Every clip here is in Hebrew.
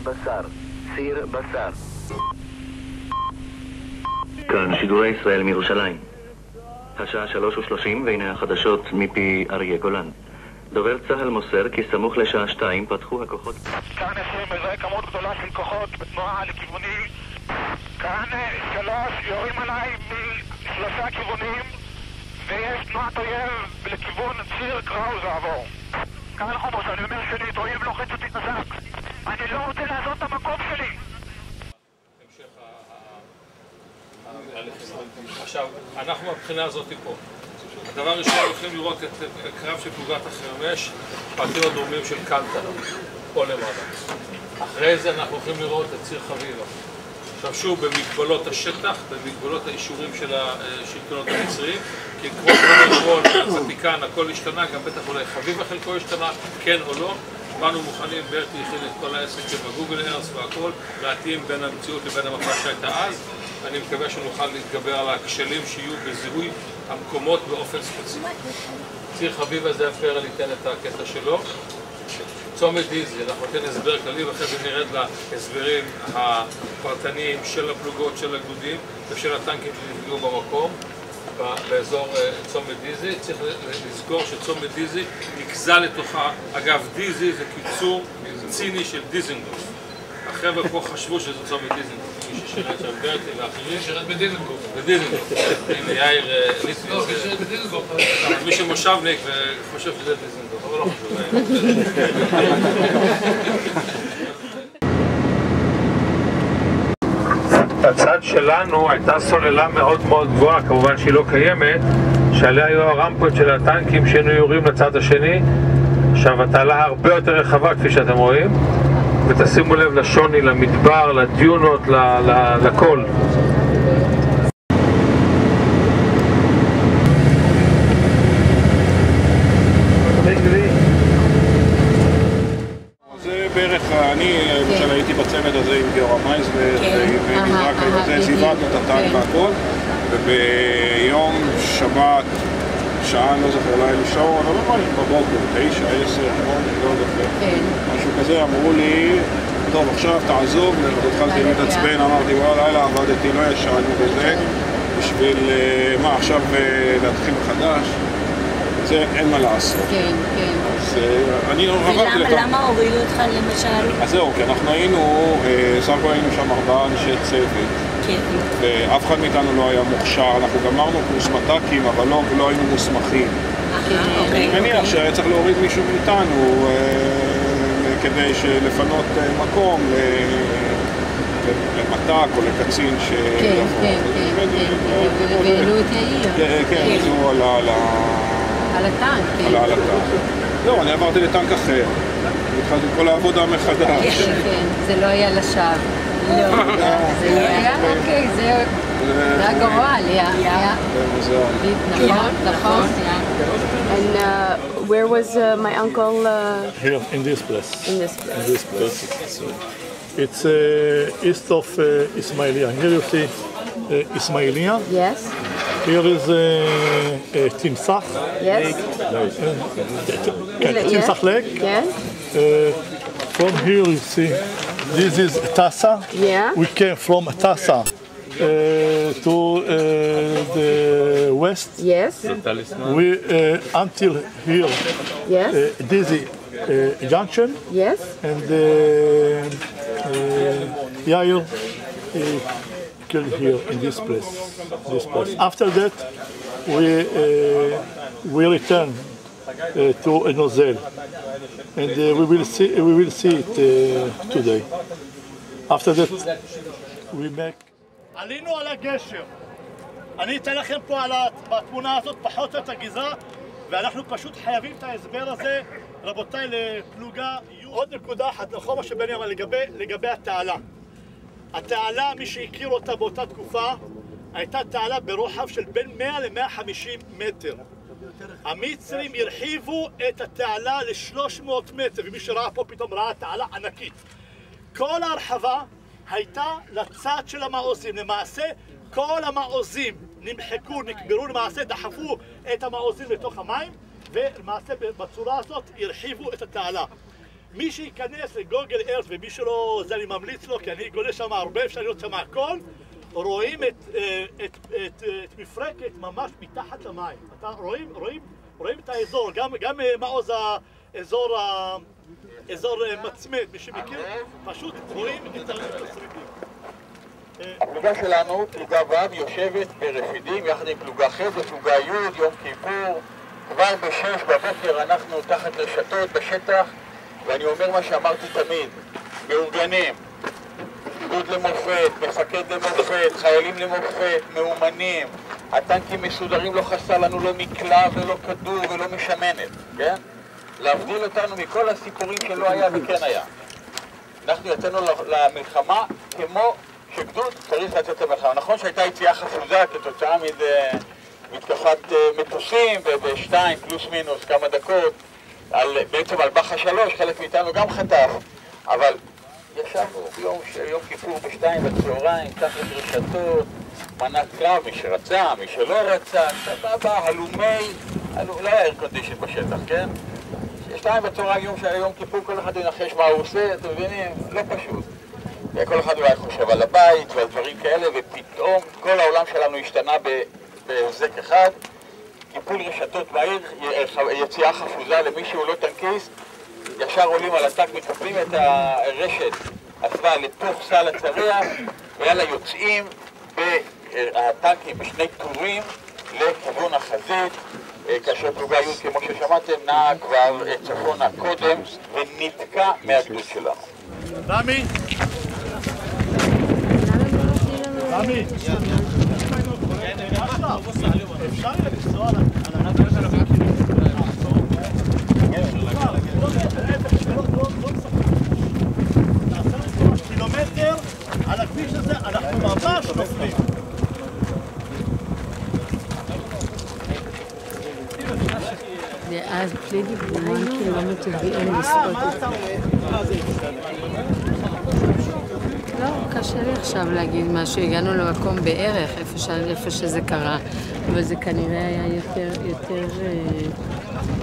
בשר, סיר בשר. כאן שידורי ישראל מירושלים. השעה 3:30 והנה החדשות מפי אריה גולן. דובר צה"ל מוסר כי סמוך לשעה 2 פתחו הכוחות... כאן 20 מזהה כמות גדולה של כוחות בתנועה לכיווני. כאן 3 יורים עליי משלושה כיוונים ויש תנועת אויב לכיוון ציר קראוז לעבור. כאן חומוס, אני אומר שנית, אויב לוחץ אותי חזק. אני לא רוצה לעזוב את המקום שלי. עכשיו, אנחנו מבחינה הזאת פה. הדבר הראשון, הולכים לראות את הקרב של פלוגת החרמש, פרטים הדרומים של קנטה, פה למעלה. אחרי זה אנחנו הולכים לראות את ציר חביבה. עכשיו שוב, במגבלות השטח, במגבלות האישורים של השלטונות המצריים, כי כמו כל ותיקן, הכל השתנה, גם בטח אולי חביבה חלקו השתנה, כן או לא. באנו מוכנים, ברטי הכין את כל העסק שבגוגל ארץ והכל, להתאים בין המציאות לבין המפה שהייתה אז. אני מקווה שנוכל להתגבר על הכשלים שיהיו בזיהוי המקומות באופן ספציפי. ציר חביבה זה הפרע ניתן את הקטע שלו. צומת דיזי, אנחנו ניתן הסבר כללי ואחרי זה נרד להסברים הפרטניים של הפלוגות, של הגדודים ושל הטנקים שנפגעו במקום באזור צומת דיזי. צריך לזכור שצומת דיזי נקזה לתוכה, אגב דיזי זה קיצור ציני של דיזנגוף. החבר'ה פה חשבו שזה צומת דיזנגוף. מי ששירת שם ברטי ואחרים שירת בדיזנגוף. בדיזנגוף. הנה יאיר ליטבי. לא, מי שירת בדיזנגוף. מי שמושבניק וחושב שזה דיזנגוף, אבל לא חשוב. בצד שלנו הייתה סוללה מאוד מאוד גבוהה, כמובן שהיא לא קיימת, שעליה היו הרמפות של הטנקים שהיינו יורים לצד השני. עכשיו התעלה הרבה יותר רחבה כפי שאתם רואים, ותשימו לב לשוני, למדבר, לדיונות, לכל. זה בערך, אני למשל הייתי בצוות הזה עם גיורא מייס ומזרק, זיוותנו את הטנק והכל, וביום שבת, שעה, לא זוכר, אולי לשעור, אבל לא ממש בבוקר, 9, 10, לא זוכר, משהו כזה, אמרו לי, טוב, עכשיו תעזוב, התחלתי להתעצבן, אמרתי, וואלה, לילה עבדתי, לא ישנו בזה, בשביל מה, עכשיו להתחיל מחדש, זה אין מה לעשות. כן, כן. אז אני עברתי לכך. למה הורידו אותך למשל? אז זהו, כי אנחנו היינו, סך הכל היינו שם 4 אנשי צוות. כן. ואף אחד מאיתנו לא היה מוכשר, אנחנו גמרנו קורס מת"קים, אבל לא היינו מוסמכים. אני מניח שהיה צריך להוריד מישהו מאיתנו כדי לפנות מקום למת"ק או לקצין ש... כן, כן, כן, והעלו את יאיר. כן, זו על הטנק, כן. על הטנק. לא, אני עברתי לטנק אחר. התחלתי כל העבודה מחדש. כן, כן, זה לא היה לשווא. לא, זה היה, אוקיי, זה היה גרוע, היה. נכון, נכון. And where was my uncle? Here, in this place. In this place. In this place. So it's east of Ismailia. Here you see Ismailia. Yes. Here is Timsah. Yes. Timsah Lake. Yes. From here you see, this is Tassa. Yeah. We came from Tassa to the west. Yes. We until here. Yes. Dizzy Junction. Yes. And Yair killed here in this place. After that, we return to Nozel, and we will see it today. After that, we make. עלינו על הגשר. אני אתן לכם פה בתמונה הזאת פחות את הגזרה, ואנחנו פשוט חייבים את ההסבר הזה, רבותיי, לפלוגה. עוד נקודה אחת לחומר שבני אמר לגבי התעלה. התעלה, מי שהכיר אותה באותה תקופה, הייתה תעלה ברוחב של בין 100 ל-150 מטר. המצרים הרחיבו את התעלה ל-300 מטר, ומי שראה פה פתאום ראה תעלה ענקית. כל ההרחבה הייתה לצד של המעוזים. למעשה, כל המעוזים נמחקו, נקברו, למעשה דחפו את המעוזים לתוך המים, ולמעשה בצורה הזאת הרחיבו את התעלה. מי שייכנס לגוגל ארץ ומי שלא, זה אני ממליץ לו, כי אני גולה שם הרבה, אפשר לראות שם הכל, רואים את מפרקת ממש מתחת למים. רואים את האזור, גם מעוז אזור מצמד, מי שמכיר, פשוט רואים את השרידים. הפלוגה שלנו, פלוגה ו', יושבת ברפידים יחד עם פלוגה ח' ופלוגה י', יום כיפור. כבר ב-6 בבוקר אנחנו תחת רשתות בשטח, ואני אומר מה שאמרתי תמיד, מאורגנים, גדוד למופת, מפקד למופת, חיילים למופת, מאומנים, הטנקים מסודרים, לא חסר לנו לא מקלע ולא כדור ולא משמנת, כן? להבדיל אותנו מכל הסיפורים שלא היה וכן היה. אנחנו יצאנו למלחמה כמו שגדוד צריך לצאת למלחמה. נכון שהייתה יציאה חפוזה כתוצאה מתקפת מטוסים ובשתיים פלוס מינוס כמה דקות, בעצם על בחה 3, חלק מאיתנו גם חטף, אבל ישבנו ביום כיפור בשתיים בצהריים, תחת רשתות, מנת קרב, מי שרצה, מי שלא רצה, סבבה, הלומי, לא היה איר קונדישן בשטח, כן? שתיים בצהריים יום כיפור, כל אחד ינחש מה הוא עושה, אתם מבינים? לא פשוט. כל אחד אולי חושב על הבית ועל דברים כאלה, ופתאום כל העולם שלנו השתנה בהזק אחד, טיפול רשתות בעיר, יציאה חפוזה למי שהוא לא טנקיסט, ישר עולים על הטנק, מקפלים את הרשת עצמה לתוך סל הצריח, ויאללה יוצאים בטנקים בשני טורים לכיוון החזית, כאשר פלוגה י' כמו ששמעתם נעה כבר צפונה קודם ונתקע מהגדוד שלנו. רמי? רמי? אפשר לנסוע על קילומטר על הכביש הזה, אנחנו ממש נופלים. אז פלידי בומן קילומטר ואין לספות. לא, קשה לי עכשיו להגיד משהו, הגענו למקום בערך, איפה שזה קרה, אבל זה כנראה היה יותר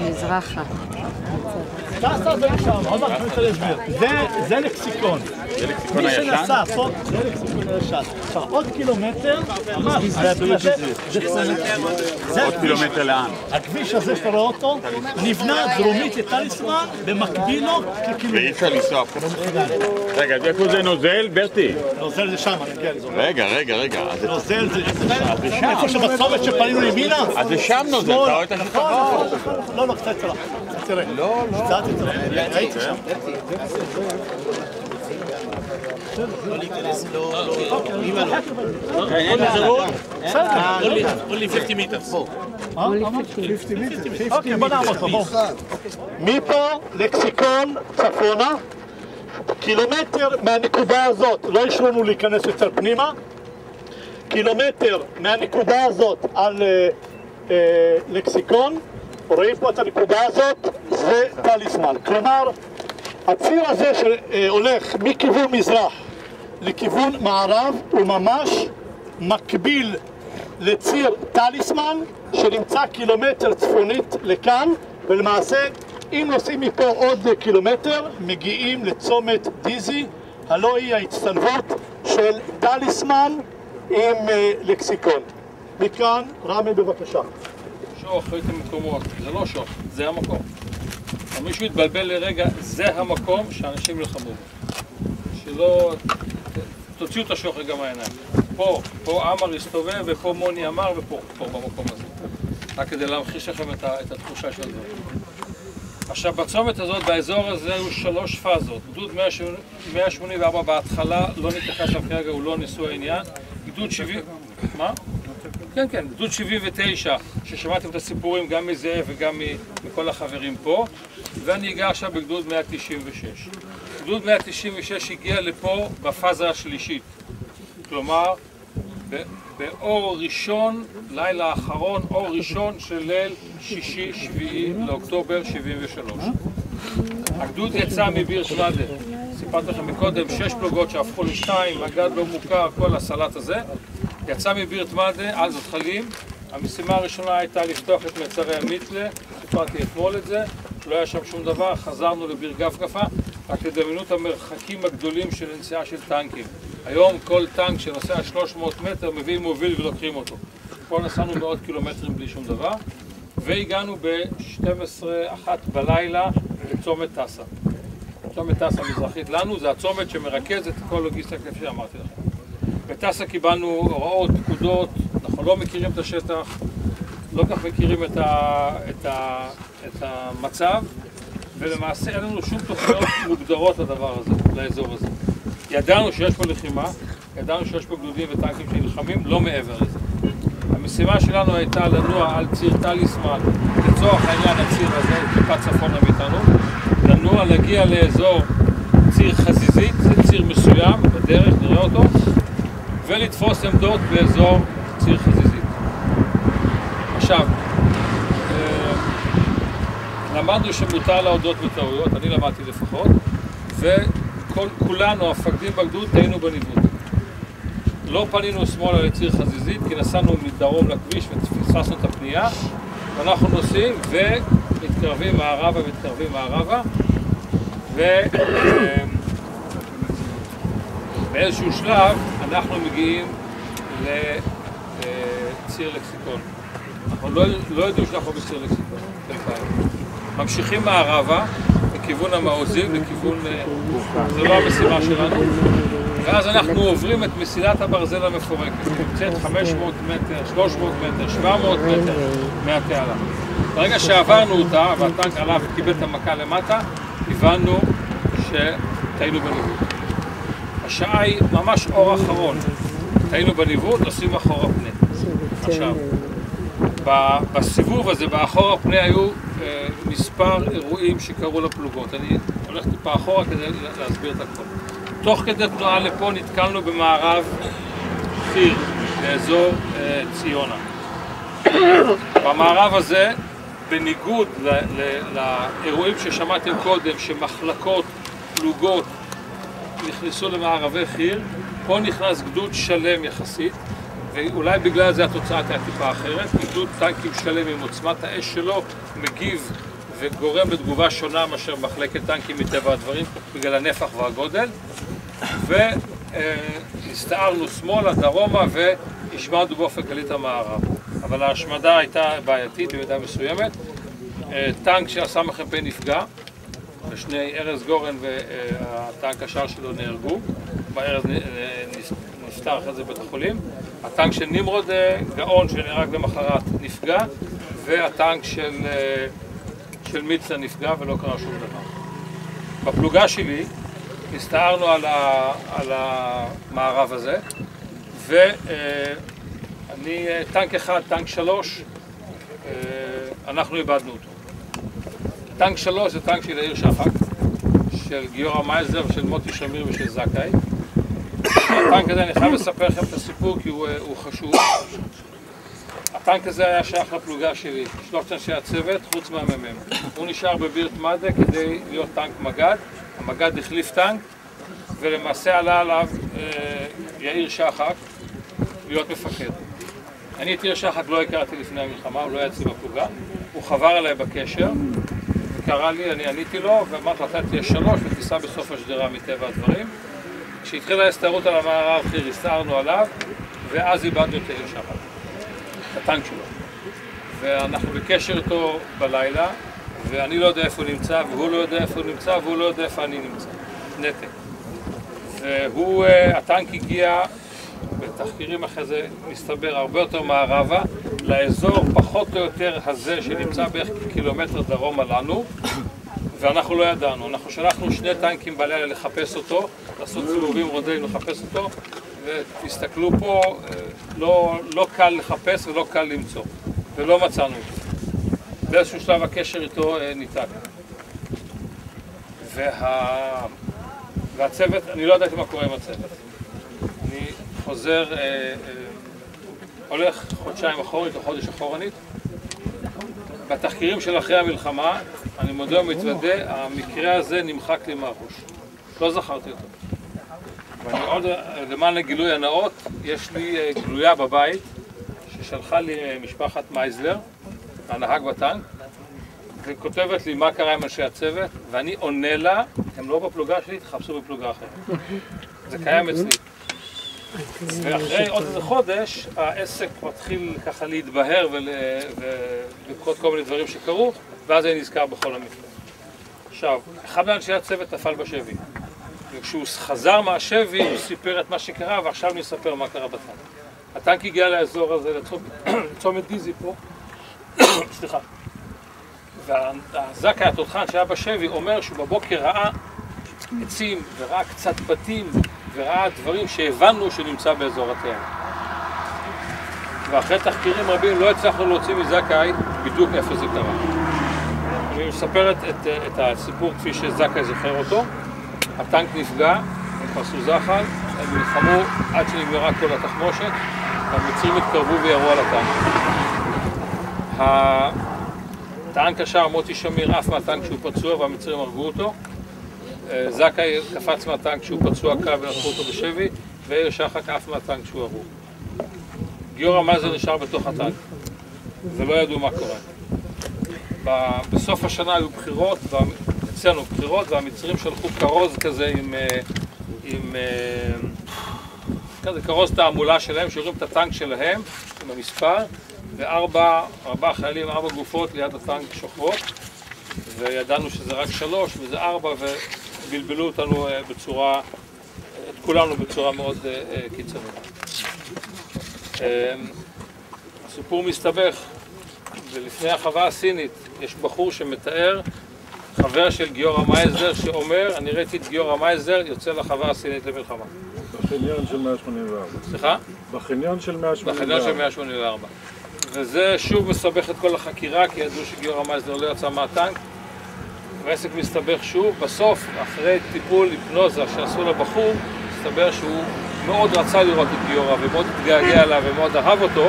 מזרחה. תעשה זה שם, עוד מעט נצא להסביר. זה לקסיקון. זה לקסיקון הישן? זה לקסיקון הישן. עוד קילומטר, ממש, עוד קילומטר לאן? הכביש הזה שאתה רואה אותו, נבנה דרומית לטליסמן, במקביל לו כקילומטר. ואי אפשר לנסוע. רגע, איפה זה נוזל, ברטי? נוזל זה שם, אני מגיע לזה. רגע. נוזל זה שם. איפה שבצומת שפנינו ימינה? אז זה שם נוזל, אתה רואה את השפחה? לא, קצת צלח. תראה. לא. קצת צלח. הייתי שם. לא להיכנס, לא... only 50 meters. אוקיי, בוא נעמוד פה, בוא. מפה לקסיקון צפונה, קילומטר מהנקודה הזאת, לא אישרו לנו להיכנס יותר פנימה, קילומטר מהנקודה הזאת על לקסיקון, רואים פה את הנקודה הזאת, זה טליסמן. כלומר, הציר הזה שהולך מכיוון מזרח לכיוון מערב הוא ממש מקביל לציר טליסמן שנמצא קילומטר צפונית לכאן, ולמעשה אם נוסעים מפה עוד קילומטר מגיעים לצומת דיזי, הלא היא ההצטלבות של טליסמן עם לקסיקון. מכאן רמי בבקשה. שוך, ראיתם מקומות, זה לא שוך, זה המקום. מישהו יתבלבל לרגע, זה המקום שאנשים נלחמו. שלא... תוציאו את השוך רגע מהעיניים. פה אמר הסתובב ופה מוני אמר ופה במקום הזה. רק כדי להמחיש לכם את התחושה של זה. עכשיו בצומת הזאת, באזור הזה היו 3 פאזות. גדוד 184 בהתחלה, לא נתייחס שם כרגע, הוא לא ניסו העניין. גדוד 70... מה? כן, גדוד 79, ששמעתם את הסיפורים גם מזאב וגם מכל החברים פה, ואני אגע עכשיו בגדוד 196. גדוד 196 הגיע לפה בפאזה השלישית, כלומר, באור ראשון, לילה האחרון, אור ראשון של ליל 6-7 לאוקטובר 73. הגדוד יצא מביר שלדה, סיפרתי לכם מקודם, 6 פלוגות שהפכו ל2, מג"ד לא מוכר, כל הסלט הזה. יצא מביר תמדה, על זאת חלים. המשימה הראשונה הייתה לפתוח את מצרי המיתלה, סיפרתי אתמול את זה. לא היה שם שום דבר, חזרנו לביר גפגפה, רק תדמיינו את המרחקים הגדולים של נסיעה של טנקים. היום כל טנק שנוסע 300 מטר מביא מוביל ולוקחים אותו. פה נסענו מאות קילומטרים בלי שום דבר, והגענו ב-12:01 בלילה לצומת טסה. צומת טסה מזרחית לנו, זה הצומת שמרכז את כל לוגיסטיקה כפי שאמרתי לכם. בטסה קיבלנו הוראות, פקודות, אנחנו לא מכירים את השטח, לא כך מכירים את המצב, ולמעשה אין לנו שום תוכניות מוגדרות לדבר הזה, לאזור הזה. ידענו שיש פה לחימה, ידענו שיש פה גדודים וטנקים שנלחמים, לא מעבר לזה. המשימה שלנו הייתה לנוע על ציר טליסמן, לצורך העניין הציר הזה, טיפה צפונה מאיתנו, לנוע, להגיע לאזור ציר חזיזית, זה ציר מסוים, בדרך, נראה אותו, ולתפוס עמדות באזור ציר חזיזית. עכשיו, למדנו שמותר להודות בטעויות, אני למדתי לפחות, וכולנו, המפקדים בגדוד, היינו בניווט. לא פנינו שמאלה לציר חזיזית, כי נסענו מדרום לכביש ופספסנו את הפנייה, ואנחנו נוסעים ומתקרבים מערבה, ובאיזשהו שלב אנחנו מגיעים לציר לקסיקון. אנחנו לא יודעים שאנחנו בציר לקסיקון. ממשיכים מערבה, לכיוון המעוזים, לכיוון... זה לא המשימה שלנו. ואז אנחנו עוברים את מסילת הברזל המפורקת, נמצאת 500 מטר, 300 מטר, 700 מטר מהתעלה. ברגע שעברנו אותה, והטנק עלה וקיבל את המכה למטה, הבנו שטעינו בניווט. השעה היא ממש אור אחרון. טעינו בניווט, עושים אחורה פנה. עכשיו, בסיבוב הזה, באחורה פנה, היו מספר אירועים שקרו לפלוגות. אני הולך טיפה אחורה כדי להסביר את הכל. תוך כדי תנועה לפה נתקלנו במערב חיר, באזור ציונה. במערב הזה, בניגוד לאירועים ששמעתם קודם, שמחלקות, פלוגות, נכנסו למערבי חיר, פה נכנס גדוד שלם יחסית, ואולי בגלל זה התוצאה תהיה טיפה אחרת, גדוד טנקים שלם עם עוצמת האש שלו, מגיב וגורם בתגובה שונה מאשר מחלקת טנקים מטבע הדברים, בגלל הנפח והגודל, והסתערנו שמאלה, דרומה, והשמדנו באופן כללי את המערב. אבל ההשמדה הייתה בעייתית במידה מסוימת. טנק של הסמ"פ נפגע, ושני ארז גורן והטנק השאר שלו נהרגו. בארז נפטר אחרי זה בית החולים. הטנק של נמרוד גאון שנהרג למחרת נפגע, והטנק של מיצה נפגע ולא קרה שום דבר. בפלוגה שלי הסתערנו על המערב הזה, ואני, טנק אחד, טנק 3, אנחנו איבדנו אותו. טנק 3 זה טנק של יאיר שחק, של גיורא מייזלר, של מוטי שמיר ושל זכאי. הטנק הזה, אני חייב לספר לכם את הסיפור כי הוא חשוב. הטנק הזה היה שייך לפלוגה שלי, 3 אנשי הצוות, חוץ מהמ"מ. הוא נשאר בבירת מדה כדי להיות טנק מג"ד. המג"ד החליף טנק, ולמעשה עלה עליו יאיר שחק להיות מפקד. אני את יאיר שחק לא הכרתי לפני המלחמה, הוא לא היה אצלי בפלוגה. הוא חבר עליי בקשר, וקרא לי, אני עניתי לו, ואמרתי, אתה תהיה 3 ותיסע בסוף השדרה מטבע הדברים. כשהתחילה ההסתערות על המערב, הסתערנו עליו, ואז איבדנו את יאיר שחק, את הטנק שלו. ואנחנו בקשר איתו בלילה, ואני לא יודע איפה הוא נמצא, והוא לא יודע איפה הוא נמצא, והוא לא יודע איפה אני נמצא. נתק. והוא, הטנק הגיע, בתחקירים אחרי זה מסתבר, הרבה יותר מערבה, לאזור פחות או יותר הזה, שנמצא בערך קילומטר דרומה לנו, ואנחנו לא ידענו. אנחנו שלחנו 2 טנקים בלילה לחפש אותו, לעשות סיבובים רודאים לחפש אותו, ותסתכלו פה, לא קל לחפש ולא קל למצוא, ולא מצאנו אותו. באיזשהו שלב הקשר איתו ניתק. והצוות, אני לא יודעת מה קורה עם הצוות. אני חוזר, הולך חודשיים אחורית או חודש אחורנית. בתחקירים של אחרי המלחמה, אני מודה ומתוודה, המקרה הזה נמחק לי מהראש. לא זכרתי אותו. ואני עוד, למען הגילוי הנאות, יש לי גלויה בבית, ששלחה לי משפחת מייזלר, הנהג בטנק, וכותבת לי מה קרה עם אנשי הצוות, ואני עונה לה, הם לא בפלוגה שלי, תחפשו בפלוגה אחרת. זה קיים אצלי. ואחרי עוד איזה חודש, העסק מתחיל ככה להתבהר ולקרות כל מיני דברים שקרו, ואז אני נזכר בכל המקרה. עכשיו, אחד מאנשי הצוות נפל בשבי. וכשהוא חזר מהשבי, הוא סיפר את מה שקרה, ועכשיו אני אספר מה קרה בטנק. הטנק הגיע לאזור הזה, לצומת דיזי פה. סליחה. והזקאי התותחן שהיה בשבי אומר שהוא בבוקר ראה עצים וראה קצת בתים וראה דברים שהבנו שנמצא באזור התיאר. ואחרי תחקירים רבים לא הצלחנו להוציא מזקאי בדיוק איפה זה קרה. אני מספר את הסיפור כפי שזקאי זוכר אותו. הטנק נפגע, הם פרסו זחל, הם נלחמו עד שנגמרה כל התחמושת, והמצרים התקרבו וירו על הטנק. הטנק השאר, מוטי שמיר, עף מהטנק כשהוא פצוע והמצרים הרגו אותו. זקאי קפץ מהטנק כשהוא פצוע קל ולקחו אותו בשבי, ואיר שחק עף מהטנק כשהוא הרוג. גיורא מייזלר נשאר בתוך הטנק, ולא ידעו מה קורה. בסוף השנה היו בחירות, אצלנו בחירות, והמצרים שלחו כרוז כזה עם כזה כרוז תעמולה שלהם, שיורים את הטנק שלהם עם המספר, וארבע חיילים, 4 גופות ליד הטנק שוכבות, וידענו שזה רק 3 וזה 4, ובלבלו אותנו בצורה, את כולנו בצורה מאוד קיצונית. הסיפור מסתבך, ולפני החווה הסינית יש בחור שמתאר, חבר של גיורא מייזלר שאומר, אני ראיתי את גיורא מייזלר יוצא לחווה הסינית למלחמה. בחניון של 184. סליחה? בחניון של 184. בחניון של 184. וזה שוב מסבך את כל החקירה, כי ידעו שגיורא מייזלר לא יצא מהטנק. והעסק מסתבך שוב. בסוף, אחרי טיפול היפנוזה שעשו לבחור, מסתבר שהוא מאוד רצה לראות את גיורא ומאוד התגעגע אליו ומאוד אהב אותו.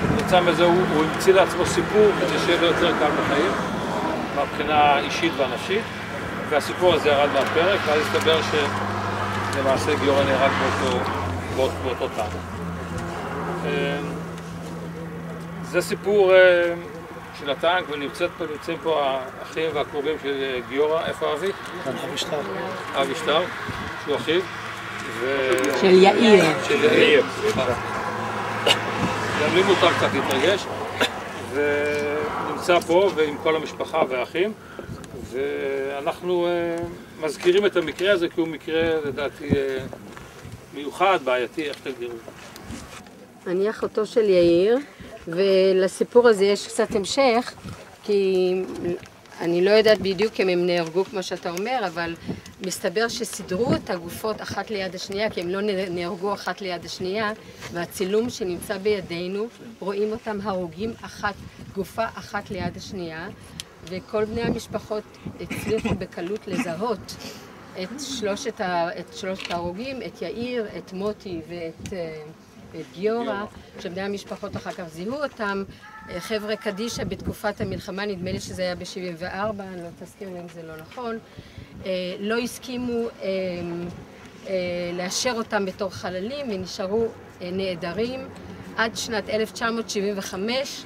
ובעצם מזה הוא המציא לעצמו סיפור כדי שיהיה לו יותר קל בחיים, מהבחינה האישית והנפשית. והסיפור הזה ירד מהפרק, ואז הסתבר שלמעשה גיורא נהרג באותו טנק. זה סיפור של הטנק, ונמצאים פה האחים והקרובים של גיורא. איפה אבי? אבי שטר. אבי שטר, שהוא אחיו. של יאיר. של יאיר. גם לי מותר קצת להתרגש. ונמצא פה ועם כל המשפחה והאחים. ואנחנו מזכירים את המקרה הזה כי הוא מקרה לדעתי מיוחד, בעייתי, איך תגדירו. אני אחותו של יאיר, ולסיפור הזה יש קצת המשך, כי אני לא יודעת בדיוק אם הם נהרגו כמו שאתה אומר, אבל מסתבר שסידרו את הגופות אחת ליד השנייה, כי הם לא נהרגו אחת ליד השנייה, והצילום שנמצא בידינו, רואים אותם הרוגים גופה אחת ליד השנייה, וכל בני המשפחות הצליחו בקלות לזהות את שלושת ההרוגים, את יאיר, את מוטי ואת גיורא, שבני המשפחות אחר כך זיהו אותם. חבר'ה קדישה בתקופת המלחמה, נדמה לי שזה היה ב-74, אני לא תזכיר אם זה לא נכון, לא הסכימו לאשר אותם בתור חללים ונשארו נעדרים עד שנת 1975,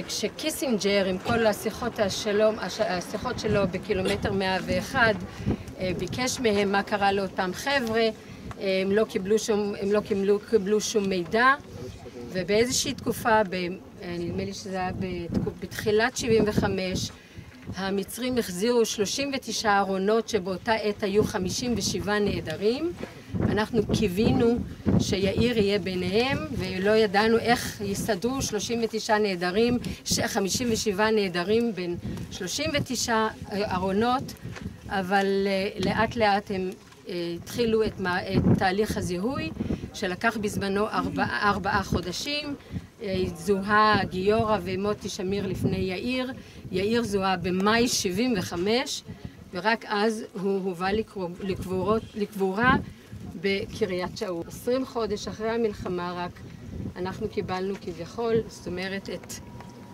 כשקיסינג'ר עם כל השיחות שלו בקילומטר 101 ביקש מהם מה קרה לאותם חבר'ה. הם לא קיבלו שום מידע, ובאיזושהי תקופה, נדמה לי שזה היה בתחילת 75, המצרים החזירו 39 ארונות שבאותה עת היו 57 נעדרים. אנחנו קיווינו שיאיר יהיה ביניהם, ולא ידענו איך יסתדרו 39 נעדרים, 57 נעדרים בין 39 ארונות, אבל לאט לאט הם התחילו את תהליך הזיהוי, שלקח בזמנו 4 חודשים. זוהה גיורא ומוטי שמיר לפני יאיר. יאיר זוהה במאי 75, ורק אז הוא הובא לקבורה בקריית שאול. 20 חודש אחרי המלחמה רק אנחנו קיבלנו כביכול, זאת אומרת, את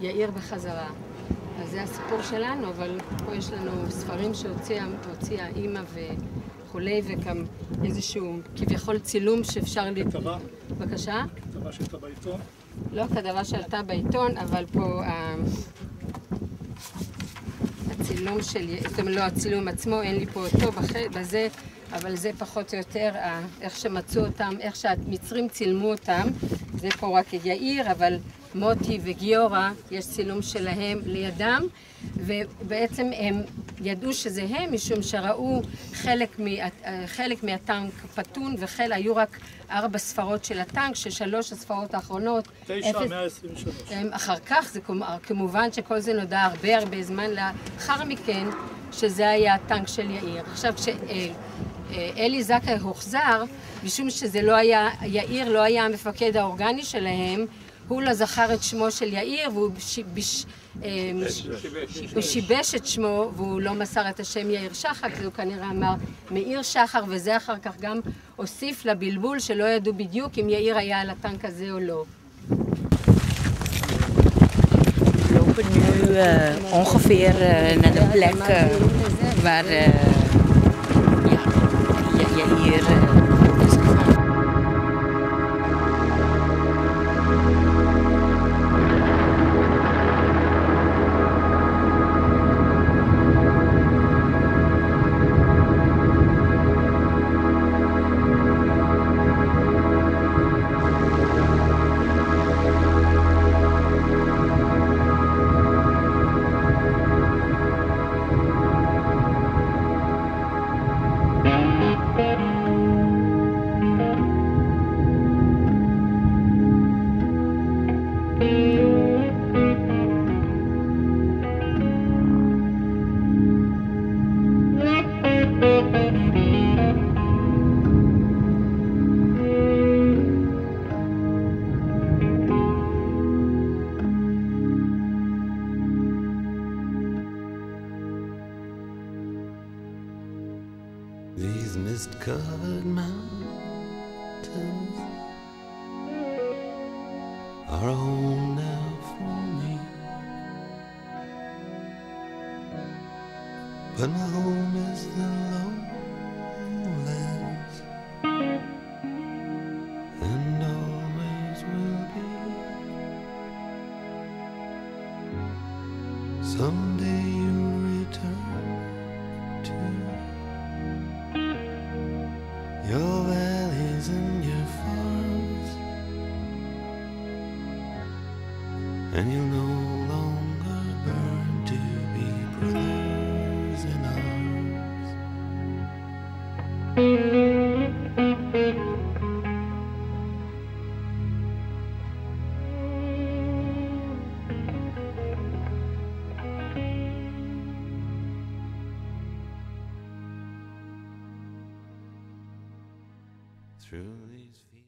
יאיר בחזרה. אז זה הסיפור שלנו, אבל פה יש לנו ספרים שהוציאה אימא וכולי, וגם איזשהו כביכול צילום שאפשר כתבה? בבקשה? כתבה שהייתה בעיתון? לא כתבה שעלתה בעיתון, אבל פה צילום של, זאת אומרת, לא הצילום עצמו, אין לי פה אותו בזה, אבל זה פחות או יותר איך שמצאו אותם, איך שהמצרים צילמו אותם. זה פה רק יאיר, אבל מוטי וגיורא, יש צילום שלהם לידם, ובעצם הם ידעו שזה הם, משום שראו חלק מהטנק פתון, היו רק 4 ספרות של הטנק, ששלוש הספרות האחרונות... 923. אחר כך, זה כמובן שכל זה נודע הרבה זמן לאחר מכן, שזה היה הטנק של יאיר. עכשיו, כשאלי זכאי הוחזר, משום שזה לא היה, יאיר לא היה המפקד האורגני שלהם, הוא לא זכר את שמו של יאיר, והוא שיבש את שמו, והוא לא מסר את השם יאיר שחר, כי הוא כנראה אמר מאיר שחר, וזה אחר כך גם הוסיף לבלבול שלא ידעו בדיוק אם יאיר היה על הטנק הזה או לא. lopen nu ongeveer naar de plek waar Jair is gegaan. These mist-covered mountains are a home now for me, but my home is the lowlands, and always will be. Someday you'll return to your valleys and your farms, and you'll no longer burn to be brothers in arms. Through these fields